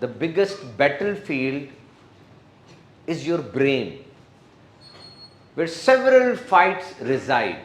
the biggest battlefield is your brain, where several fights reside.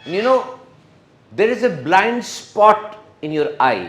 You know, there is a blind spot in your eye.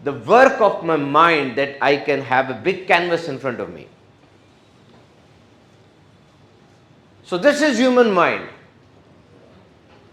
the work of my mind that I can have a big canvas in front of me. So this is human mind.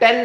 10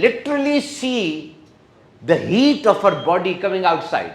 literally see the heat of her body coming outside,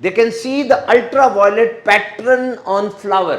they can see the ultraviolet pattern on flower.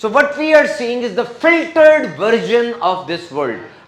So what we are seeing is the filtered version of this world.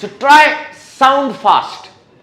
So try sound fast.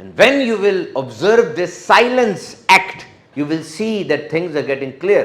And when you will observe this silence act, you will see that things are getting clear.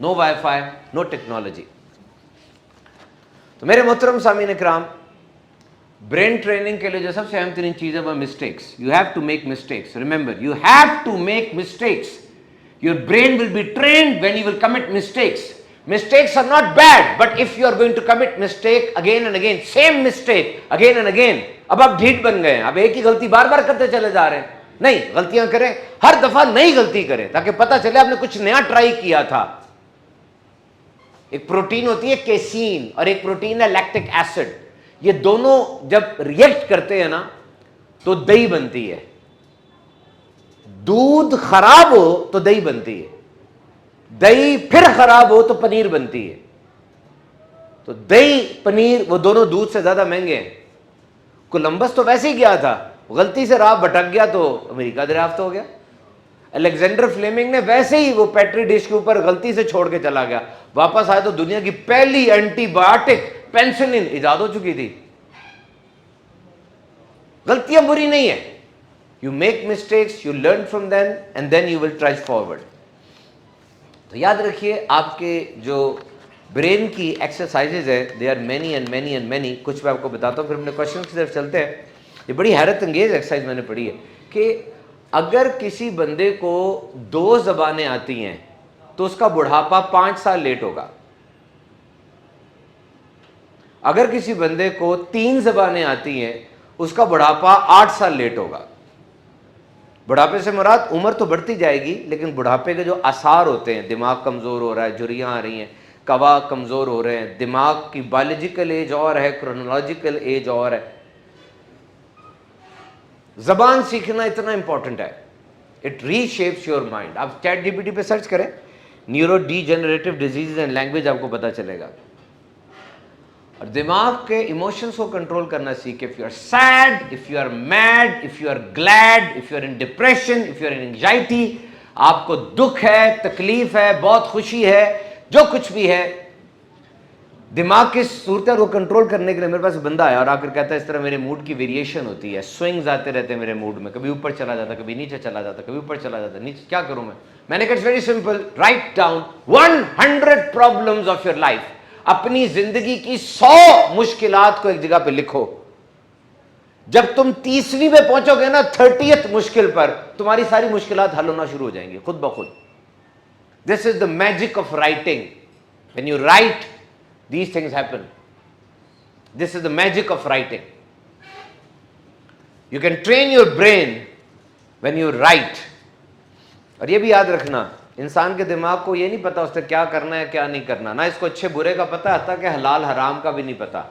No wifi, no technology. तो मेरे मोहतरम सामीन इकराम, brain training के लिए जो सबसे अहम तरीन चीज़ है वो mistakes. You have to make mistakes, remember you have to make mistakes. Your brain will be trained when you will commit mistakes. Mistakes are not bad, but if you are going to commit mistake again and again, same mistake again and again, अब आप ढीठ बन गए हैं, अब एक ही गलती बार बार करते चले जा रहे हैं। नहीं, गलतियां करें, हर दफा नई गलती करें ताकि पता चले आपने कुछ नया ट्राई किया था। एक प्रोटीन होती है केसीन और एक प्रोटीन है लैक्टिक एसिड। ये दोनों जब रिएक्ट करते हैं ना तो दही बनती है। दूध खराब हो तो दही बनती है, दही फिर खराब हो तो पनीर बनती है। तो दही पनीर वो दोनों दूध से ज्यादा महंगे हैं। कोलंबस तो वैसे ही गया था, गलती से राह भटक गया तो अमेरिका दरियाफ्त हो गया। अलेक्जेंडर फ्लेमिंग ने वैसे ही वो पेट्री डिश के ऊपर गलती से छोड़ के चला गया, वापस आया तो दुनिया की पहली एंटीबायोटिक पेनिसिलिन इजाद हो चुकी थी। गलतियां बुरी नहीं है, you make mistakes, you learn from them and then you will tries forward. तो याद रखिए, आपके जो ब्रेन की एक्सरसाइजेज है, they are many and many and many. कुछ मैं आपको बताता हूँ, फिर अपने क्वेश्चन की तरफ चलते हैं। ये बड़ी हैरत अंगेज एक्सरसाइज मैंने पढ़ी है कि अगर किसी बंदे को 2 ज़बानें आती हैं तो उसका बुढ़ापा 5 साल लेट होगा। अगर किसी बंदे को 3 ज़बानें आती हैं उसका बुढ़ापा 8 साल लेट होगा। बुढ़ापे से मुराद उम्र तो बढ़ती जाएगी, लेकिन बुढ़ापे के जो आसार होते हैं, दिमाग कमज़ोर हो रहा है, झुर्रियाँ आ रही हैं, कवा कमज़ोर हो रहे हैं, दिमाग की बायोलॉजिकल एज और है, क्रोनोलॉजिकल एज और है। ज़बान सीखना इतना इंपॉर्टेंट है, इट रीशेप्स योर माइंड। आप चैट जीपीटी पे सर्च करें neuro degenerative disease and language, आपको पता चलेगा। और दिमाग के इमोशंस को कंट्रोल करना सीखे। If you are sad, if you are mad, if you are glad, if you are in depression, if you are in anxiety, आपको दुख है, तकलीफ है, बहुत खुशी है, जो कुछ भी है, दिमाग की सूरत को कंट्रोल करने के लिए मेरे पास बंदा आया और आकर कहता है इस तरह मेरे मूड की वेरिएशन होती है, स्विंग्स आते रहते हैं मेरे मूड में, कभी ऊपर चला जाता, कभी नीचे चला जाता, कभी ऊपर चला जाता, नीचे, क्या करूं मैं? मैंने कहा it's very simple, write down 100 problems of your life. अपनी जिंदगी की 100 मुश्किलात को एक जगह पे लिखो। जब तुम 30वीं पे पहुंचोगे ना, 30th मुश्किल पर, तुम्हारी सारी मुश्किलात हल होना शुरू हो जाएंगी खुद ब खुद। This is the magic of writing. When you right, these things happen. This is the magic of writing. You can train your brain when you write. और ये भी याद रखना, इंसान के दिमाग को ये नहीं पता उससे क्या करना है क्या नहीं करना, ना इसको अच्छे बुरे का पता आता कि हलाल हराम का भी नहीं पता।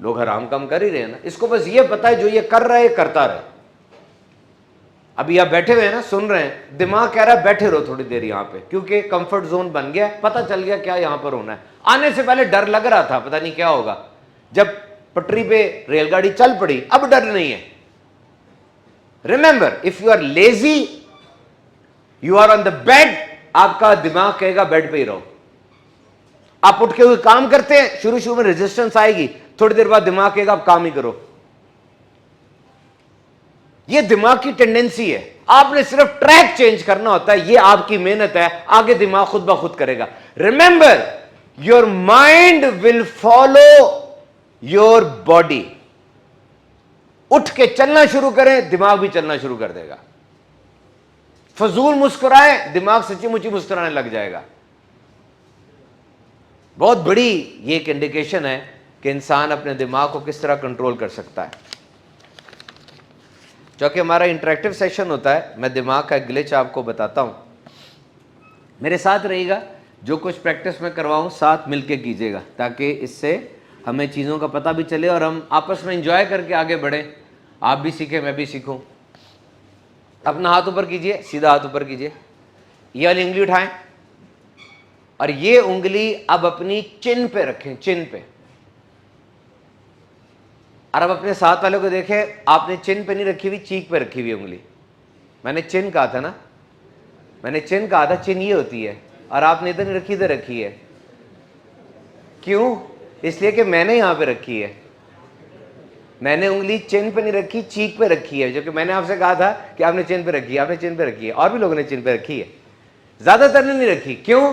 लोग हराम काम कर ही रहे हैं ना, इसको बस ये पता है जो ये कर रहा है करता रहे। अभी आप बैठे हुए हैं ना, सुन रहे हैं, दिमाग कह रहा है बैठे रहो थोड़ी देर यहाँ पे, क्योंकि कंफर्ट जोन बन गया, पता चल गया क्या यहाँ पर होना है। आने से पहले डर लग रहा था, पता नहीं क्या होगा, जब पटरी पे रेलगाड़ी चल पड़ी अब डर नहीं है। Remember, if you are lazy, you are on the bed, आपका दिमाग कहेगा बेड पे ही रहो। आप उठ के हुए काम करते हैं, शुरू शुरू में रेजिस्टेंस आएगी, थोड़ी देर बाद दिमाग कहेगा आप काम ही करो। ये दिमाग की टेंडेंसी है, आपने सिर्फ ट्रैक चेंज करना होता है, ये आपकी मेहनत है, आगे दिमाग खुद ब खुद करेगा। Remember, your mind will follow your body. उठ के चलना शुरू करें, दिमाग भी चलना शुरू कर देगा। फजूल मुस्कुराएं, दिमाग सच्ची मुच्ची मुस्कुराने लग जाएगा। बहुत बड़ी ये एक इंडिकेशन है कि इंसान अपने दिमाग को किस तरह कंट्रोल कर सकता है। क्योंकि हमारा इंटरेक्टिव सेशन होता है, मैं दिमाग का ग्लिच आपको बताता हूं, मेरे साथ रहिएगा। जो कुछ प्रैक्टिस में करवाऊं साथ मिलके कीजिएगा, ताकि इससे हमें चीज़ों का पता भी चले और हम आपस में एंजॉय करके आगे बढ़ें। आप भी सीखें, मैं भी सीखूं। अपना हाथ ऊपर कीजिए, सीधा हाथ ऊपर कीजिए, ये वाली उंगली उठाएं और ये उंगली अब अपनी चिन पे रखें, चिन पे। और अब अपने साथ वाले को देखें, आपने चिन पे नहीं रखी हुई, चीक पे रखी हुई उंगली। मैंने चिन कहा था ना, मैंने चिन कहा था, चिन ये होती है, और आपने इधर नहीं रखी, इधर रखी है। क्यों? इसलिए कि मैंने यहां पे रखी है। मैंने उंगली चिन पे नहीं रखी, चीक पे रखी है, जो कि मैंने आपसे कहा था कि आपने चिन पे रखी है, आपने चिन पे रखी है, और भी लोगों ने चिन पे रखी है, ज्यादातर ने नहीं रखी। क्यों?